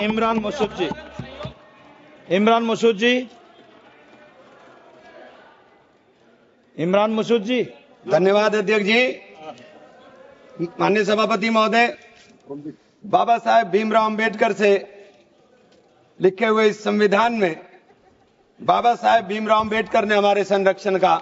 इमरान मसूद जी। इमरान मसूद जी। इमरान मसूद जी। धन्यवाद अध्यक्ष जी। माननीय सभापति महोदय, बाबा साहेब भीमराव अंबेडकर से लिखे हुए इस संविधान में बाबा साहेब भीमराव अंबेडकर ने हमारे संरक्षण का,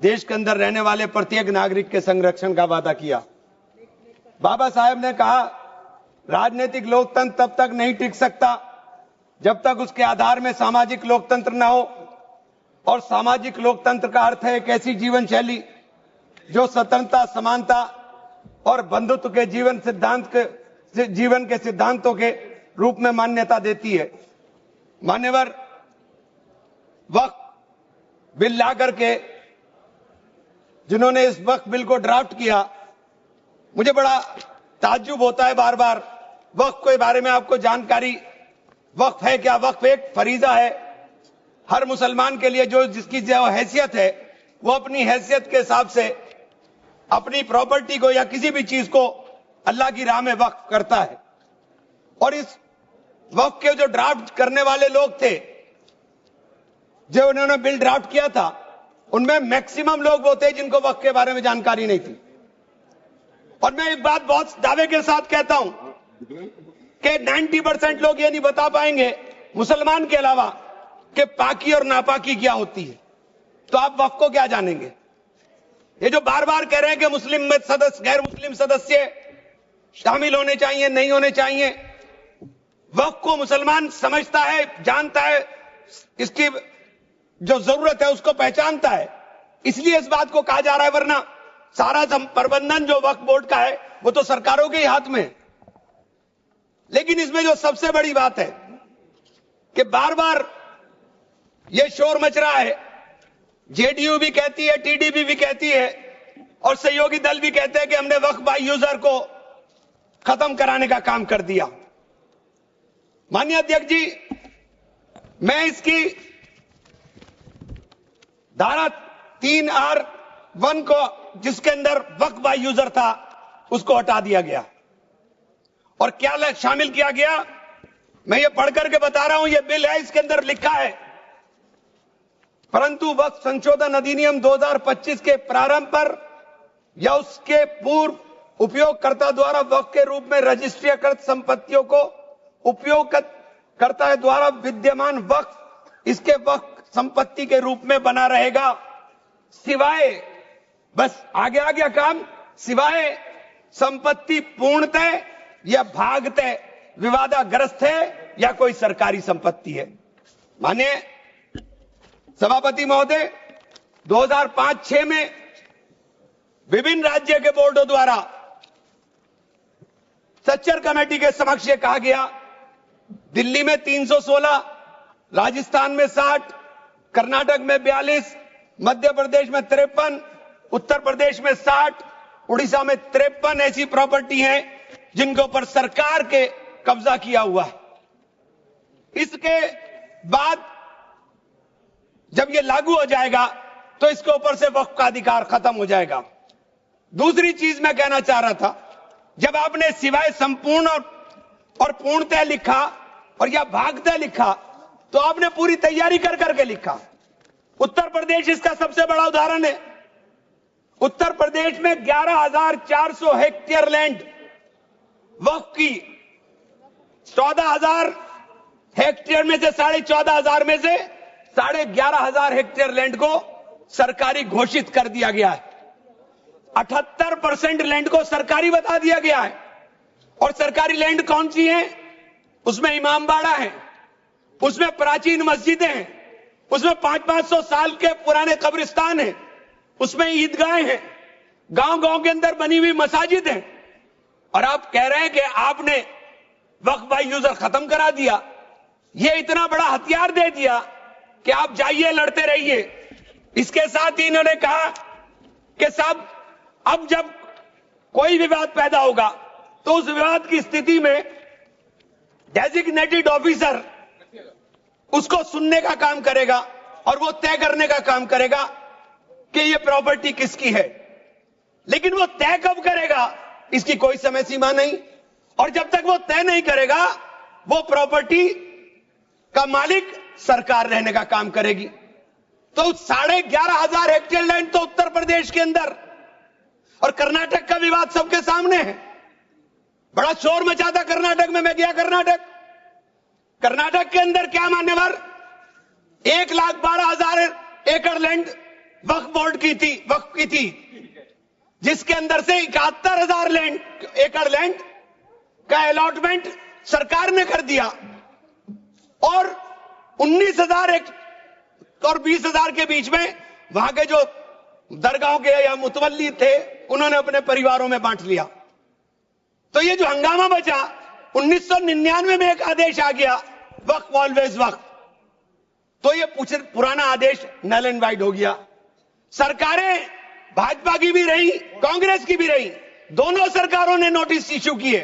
देश के अंदर रहने वाले प्रत्येक नागरिक के संरक्षण का वादा किया। बाबा साहेब ने कहा, राजनीतिक लोकतंत्र तब तक नहीं टिक सकता जब तक उसके आधार में सामाजिक लोकतंत्र न हो। और सामाजिक लोकतंत्र का अर्थ है एक ऐसी जीवन शैली जो स्वतंत्रता, समानता और बंधुत्व के जीवन के सिद्धांतों के रूप में मान्यता देती है। मान्यवर, वक्फ बिल ला करके जिन्होंने इस वक्फ बिल को ड्राफ्ट किया, मुझे बड़ा ताज्जुब होता है बार बार। वक्फ के बारे में आपको जानकारी, वक्फ है क्या? वक्फ एक फरीजा है हर मुसलमान के लिए, जो जिसकी जो हैसियत है वो अपनी हैसियत के हिसाब से अपनी प्रॉपर्टी को या किसी भी चीज को अल्लाह की राह में वक्फ करता है। और इस वक्फ के जो ड्राफ्ट करने वाले लोग थे, जो उन्होंने बिल ड्राफ्ट किया था, उनमें मैक्सिमम लोग वो थे जिनको वक्फ के बारे में जानकारी नहीं थी। और मैं एक बात बहुत दावे के साथ कहता हूं कि 90% लोग ये नहीं बता पाएंगे, मुसलमान के अलावा, कि पाकी और नापाकी क्या होती है। तो आप वक्फ को क्या जानेंगे? ये जो बार बार कह रहे हैं कि मुस्लिम में सदस्य, गैर मुस्लिम सदस्य शामिल होने चाहिए, नहीं होने चाहिए, वक्फ को मुसलमान समझता है, जानता है, इसकी जो जरूरत है उसको पहचानता है, इसलिए इस बात को कहा जा रहा है। वरना सारा प्रबंधन जो वक्फ बोर्ड का है वो तो सरकारों के ही हाथ में है। लेकिन इसमें जो सबसे बड़ी बात है कि बार बार ये शोर मच रहा है, जेडीयू भी कहती है, टीडीपी भी कहती है और सहयोगी दल भी कहते हैं कि हमने वक्फ बाय यूजर को खत्म कराने का काम कर दिया। माननीय अध्यक्ष जी, मैं इसकी धारा 3R1 को, जिसके अंदर वक्फ बाय यूजर था, उसको हटा दिया गया और क्या शामिल किया गया, मैं ये पढ़ करके बता रहा हूं। ये बिल है, इसके अंदर लिखा है, परंतु वक्फ संशोधन अधिनियम 2025 के प्रारंभ पर या उसके पूर्व उपयोगकर्ता द्वारा वक्फ के रूप में रजिस्ट्रीकृत संपत्तियों को उपयोगकर्ता द्वारा विद्यमान वक्फ इसके वक्फ संपत्ति के रूप में बना रहेगा, सिवाय, बस आगे आ गया काम, सिवाय संपत्ति पूर्णतः या भागतः विवादाग्रस्त है या कोई सरकारी संपत्ति है। मानिए सभापति महोदय, 2005-6 में विभिन्न राज्य के बोर्डों द्वारा सच्चर कमेटी के समक्ष ये कहा गया, दिल्ली में 316, राजस्थान में 60, कर्नाटक में 42, मध्य प्रदेश में 53, उत्तर प्रदेश में 60, उड़ीसा में 53 ऐसी प्रॉपर्टी हैं जिनके ऊपर सरकार के कब्जा किया हुआ है। इसके बाद जब ये लागू हो जाएगा तो इसके ऊपर से वक्फ का अधिकार खत्म हो जाएगा। दूसरी चीज मैं कहना चाह रहा था, जब आपने सिवाय संपूर्ण और पूर्णतः लिखा और या भागतः लिखा, तो आपने पूरी तैयारी कर करके लिखा। उत्तर प्रदेश इसका सबसे बड़ा उदाहरण है। उत्तर प्रदेश में 11,400 हेक्टेयर लैंड वक्फ की, 14,000 हेक्टेयर में से 14,500 में से 11,500 हेक्टेयर लैंड को सरकारी घोषित कर दिया गया है। 78% लैंड को सरकारी बता दिया गया है। और सरकारी लैंड कौन सी है? उसमें इमामबाड़ा है, उसमें प्राचीन मस्जिदें हैं, उसमें 500-500 साल के पुराने कब्रिस्तान हैं, उसमें ईदगाहें हैं, गांव-गांव के अंदर बनी हुई मसाजिद हैं। और आप कह रहे हैं कि आपने वक्फ बाय यूजर खत्म करा दिया। ये इतना बड़ा हथियार दे दिया कि आप जाइए, लड़ते रहिए। इसके साथ ही इन्होंने कहा कि साहब, अब जब कोई विवाद पैदा होगा तो उस विवाद की स्थिति में डेजिग्नेटेड ऑफिसर उसको सुनने का काम करेगा और वो तय करने का काम करेगा कि ये प्रॉपर्टी किसकी है। लेकिन वो तय कब करेगा, इसकी कोई समय सीमा नहीं। और जब तक वो तय नहीं करेगा वो प्रॉपर्टी का मालिक सरकार रहने का काम करेगी। तो 11,500 हेक्टेयर लैंड तो उत्तर प्रदेश के अंदर, और कर्नाटक का विवाद सबके सामने है। बड़ा शोर मचा था कर्नाटक में, मैं गया कर्नाटक के अंदर क्या मान्यवर 1,12,000 एकड़ लैंड वक्फ बोर्ड की थी, जिसके अंदर से 71,000 एकड़ लैंड का अलॉटमेंट सरकार ने कर दिया, और 19,000 और 20,000 के बीच में वहां के जो दरगाहों के या मुतवल्ली थे उन्होंने अपने परिवारों में बांट लिया। तो ये जो हंगामा बचा, 1999 में एक आदेश आ गया, वक्फ ऑलवेज वक्फ, तो ये पुराना आदेश नल एंड वाइड हो गया। सरकारें भाजपा की भी रही, कांग्रेस की भी रही, दोनों सरकारों ने नोटिस इश्यू किए।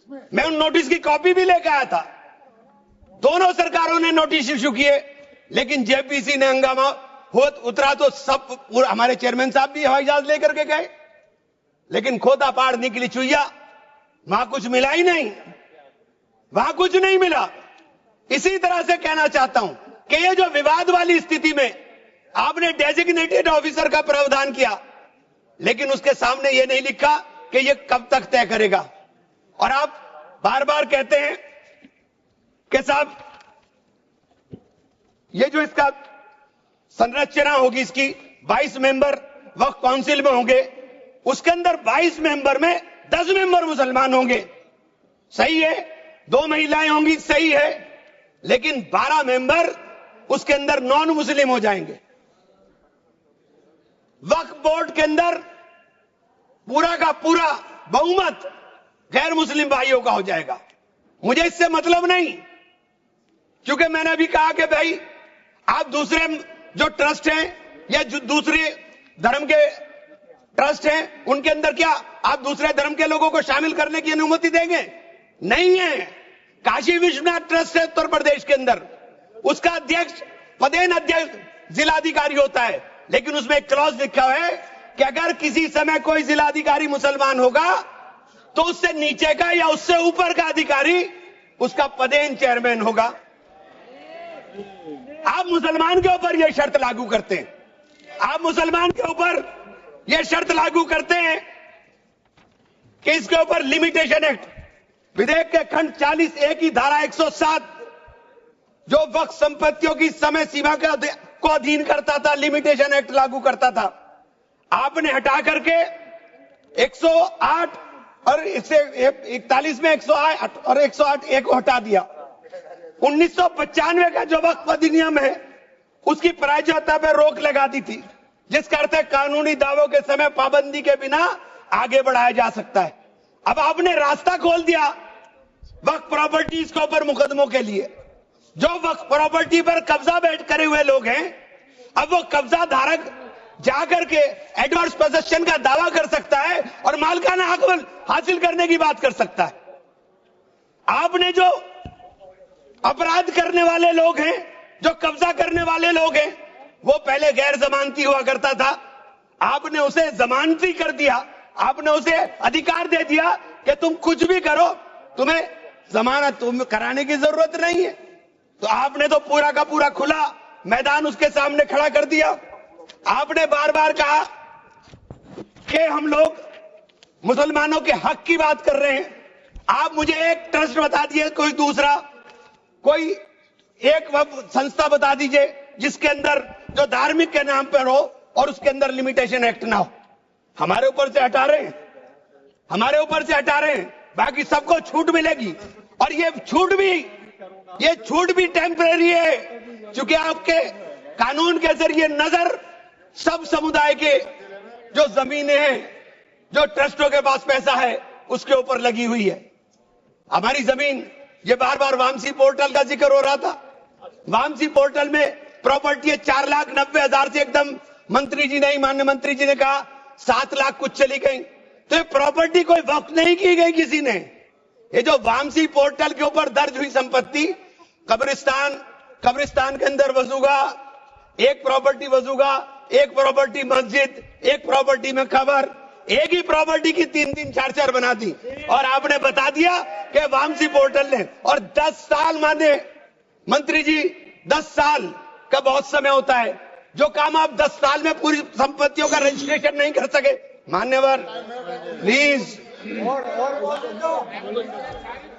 मैं उन नोटिस की कॉपी भी लेकर आया था। दोनों सरकारों ने नोटिस इश्यू किए, लेकिन जेपीसी ने हंगामा उतरा तो सब हमारे चेयरमैन साहब भी हवाई जहाज लेकर के गए, लेकिन खोदा पहाड़ निकली चुईया, वहां कुछ मिला ही नहीं, वहां कुछ नहीं मिला। इसी तरह से कहना चाहता हूं कि ये जो विवाद वाली स्थिति में आपने डेजिग्नेटेड ऑफिसर का प्रावधान किया, लेकिन उसके सामने ये नहीं लिखा कि ये कब तक तय करेगा। और आप बार बार कहते हैं कि साहब ये जो इसका संरचना होगी, इसकी 22 मेंबर वक्फ काउंसिल में होंगे, उसके अंदर 22 मेंबर में 10 मेंबर मुसलमान होंगे, सही है, 2 महिलाएं होंगी, सही है, लेकिन 12 मेंबर उसके अंदर नॉन मुस्लिम हो जाएंगे। वक्फ बोर्ड के अंदर पूरा का पूरा बहुमत गैर मुस्लिम भाइयों का हो जाएगा। मुझे इससे मतलब नहीं, क्योंकि मैंने अभी कहा कि भाई आप दूसरे जो ट्रस्ट हैं या जो दूसरे धर्म के ट्रस्ट हैं, उनके अंदर क्या आप दूसरे धर्म के लोगों को शामिल करने की अनुमति देंगे? नहीं है। काशी विश्वनाथ ट्रस्ट है उत्तर प्रदेश के अंदर, उसका अध्यक्ष पदेन अध्यक्ष जिलाधिकारी होता है, लेकिन उसमें एक क्लॉज लिखा है कि अगर किसी समय कोई जिलाधिकारी मुसलमान होगा तो उससे नीचे का या उससे ऊपर का अधिकारी उसका पदेन चेयरमैन होगा। आप मुसलमान के ऊपर यह शर्त लागू करते हैं, आप मुसलमान के ऊपर यह शर्त लागू करते हैं कि इसके ऊपर लिमिटेशन एक्ट, विधेयक के खंड 40A की धारा 107 जो वक्फ संपत्तियों की समय सीमा को अधीन करता था, लिमिटेशन एक्ट लागू करता था, आपने हटा करके 108 और इससे 41 में 108 और 108A को हटा दिया। 1995 का जो वक्फ अधिनियम है उसकी प्रायज्यता पर रोक लगा दी थी, जिसका अर्थ है कानूनी दावों के समय पाबंदी के बिना आगे बढ़ाया जा सकता है। अब आपने रास्ता खोल दिया वक्फ प्रॉपर्टीज के ऊपर मुकदमों के लिए। जो वक्फ प्रॉपर्टी पर कब्जा बैठ करे हुए लोग हैं, अब वो कब्जा धारक जाकर के एडवर्स पोजेशन का दावा कर सकता है और मालिकाना हक हासिल करने की बात कर सकता है। आपने जो अपराध करने वाले लोग हैं, जो कब्जा करने वाले लोग हैं, वो पहले गैर जमानती हुआ करता था, आपने उसे जमानती कर दिया, आपने उसे अधिकार दे दिया कि तुम कुछ भी करो, तुम्हें जमानत कराने की जरूरत नहीं है। तो आपने तो पूरा का पूरा खुला मैदान उसके सामने खड़ा कर दिया। आपने बार बार कहा कि हम लोग मुसलमानों के हक की बात कर रहे हैं। आप मुझे एक ट्रस्ट बता दिए, कोई दूसरा, कोई एक संस्था बता दीजिए जिसके अंदर जो धार्मिक के नाम पर हो और उसके अंदर लिमिटेशन एक्ट ना हो। हमारे ऊपर से हटा रहे हैं, हमारे ऊपर से हटा रहे हैं, बाकी सबको छूट मिलेगी। और ये छूट भी टेम्परेरी है, क्योंकि आपके कानून के जरिए नजर सब समुदाय के जो जमीनें हैं, जो ट्रस्टों के पास पैसा है, उसके ऊपर लगी हुई है। हमारी जमीन, ये बार बार वामसी पोर्टल का जिक्र हो रहा था, वामसी पोर्टल में प्रॉपर्टी है 4,90,000 से एकदम मंत्री जी ने, माननीय मंत्री जी ने कहा 7 लाख कुछ चली गई। तो ये प्रॉपर्टी कोई वक्त नहीं की गई किसी ने। ये जो वामसी पोर्टल के ऊपर दर्ज हुई संपत्ति, कब्रिस्तान के अंदर वसूगा, एक प्रॉपर्टी वसूगा, एक प्रॉपर्टी मस्जिद, एक प्रॉपर्टी में कब्र, एक ही प्रॉपर्टी की 3-3 4-4 बना दी और आपने बता दिया कि वामसी पोर्टल ने, और 10 साल माने मंत्री जी, 10 साल का बहुत समय होता है। जो काम आप 10 साल में पूरी संपत्तियों का रजिस्ट्रेशन नहीं कर सके, मान्यवर प्लीज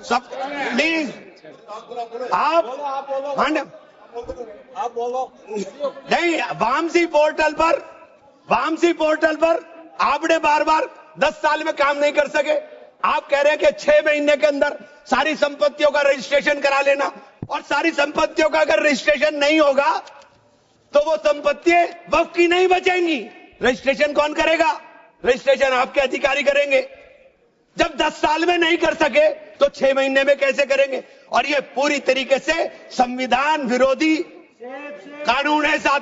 सब प्लीज आप बोलो नहीं। वामसी पोर्टल पर आपने बार बार 10 साल में काम नहीं कर सके। आप कह रहे हैं कि 6 महीने के अंदर सारी संपत्तियों का रजिस्ट्रेशन करा लेना, और सारी संपत्तियों का अगर रजिस्ट्रेशन नहीं होगा तो वो संपत्तियां वक्फ की नहीं बचेंगी। रजिस्ट्रेशन कौन करेगा? रजिस्ट्रेशन आपके अधिकारी करेंगे। जब 10 साल में नहीं कर सके तो 6 महीने में कैसे करेंगे? और ये पूरी तरीके से संविधान विरोधी कानून है। साथ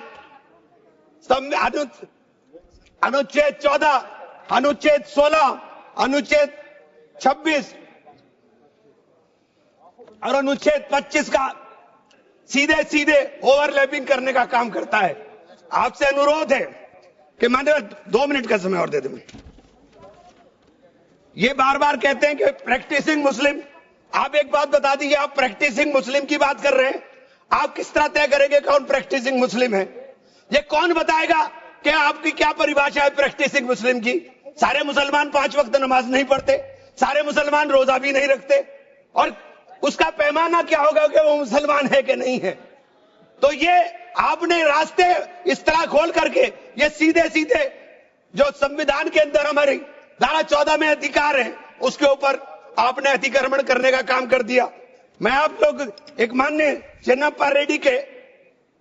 अनुच्छेद 14, अनुच्छेद 16, अनुच्छेद 26 और अनुच्छेद 25 का सीधे सीधे ओवरलैपिंग करने का काम करता है। आपसे अनुरोध है कि माननीय 2 मिनट का समय और दे दें। ये बार बार कहते हैं कि प्रैक्टिसिंग मुस्लिम। आप एक बात बता दीजिए, आप प्रैक्टिसिंग मुस्लिम की बात कर रहे हैं, आप किस तरह तय करेंगे कौन प्रैक्टिसिंग मुस्लिम है? ये कौन बताएगा कि आपकी क्या परिभाषा है प्रैक्टिसिंग मुस्लिम की? सारे मुसलमान 5 वक्त नमाज नहीं पढ़ते, सारे मुसलमान रोजा भी नहीं रखते, और उसका पैमाना क्या होगा कि वो मुसलमान है कि नहीं है? तो ये आपने रास्ते इस तरह खोल करके ये सीधे सीधे जो संविधान के अंदर हमारी धारा 14 में अधिकार है उसके ऊपर आपने अतिक्रमण करने का काम कर दिया। मैं आप लोग एक माननीय चेन्नप्पा रेड्डी के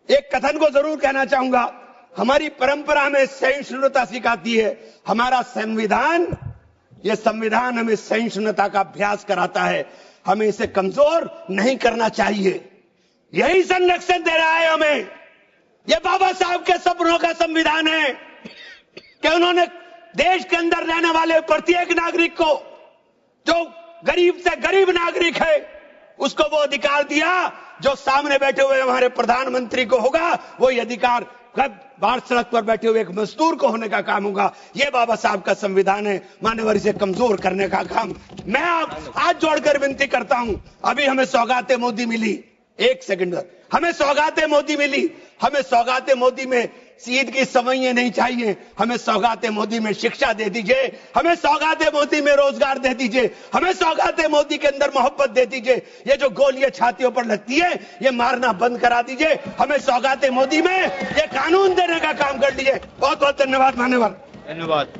एक कथन को जरूर कहना चाहूंगा। हमारी परंपरा में सहिष्णुता सिखाती है, हमारा संविधान, ये संविधान हमें सहिष्णुता का अभ्यास कराता है। हमें इसे कमजोर नहीं करना चाहिए। यही संरक्षण दे रहा है हमें। यह बाबा साहब के सपनों का संविधान है कि उन्होंने देश के अंदर रहने वाले प्रत्येक नागरिक को, जो गरीब से गरीब नागरिक है, उसको वो अधिकार दिया जो सामने बैठे हुए हमारे प्रधानमंत्री को होगा। वो ये अधिकार बाहर सड़क पर बैठे हुए एक मजदूर को होने का काम होगा। ये बाबा साहब का संविधान है। मान्यवर, इसे कमजोर करने का काम मैं आप हाथ जोड़कर विनती करता हूं। अभी हमें सौगाते मोदी मिली, 1 सेकंड, हमें सौगाते मोदी मिली। हमें सौगाते मोदी में ईद की सवैयां नहीं चाहिए, हमें सौगाते मोदी में शिक्षा दे दीजिए, हमें सौगाते मोदी में रोजगार दे दीजिए, हमें सौगाते मोदी के अंदर मोहब्बत दे दीजिए। ये जो गोलियां छातियों पर लगती है ये मारना बंद करा दीजिए। हमें सौगाते मोदी में ये कानून देने का काम कर लीजिए। बहुत बहुत धन्यवाद मान्यवर। धन्यवाद।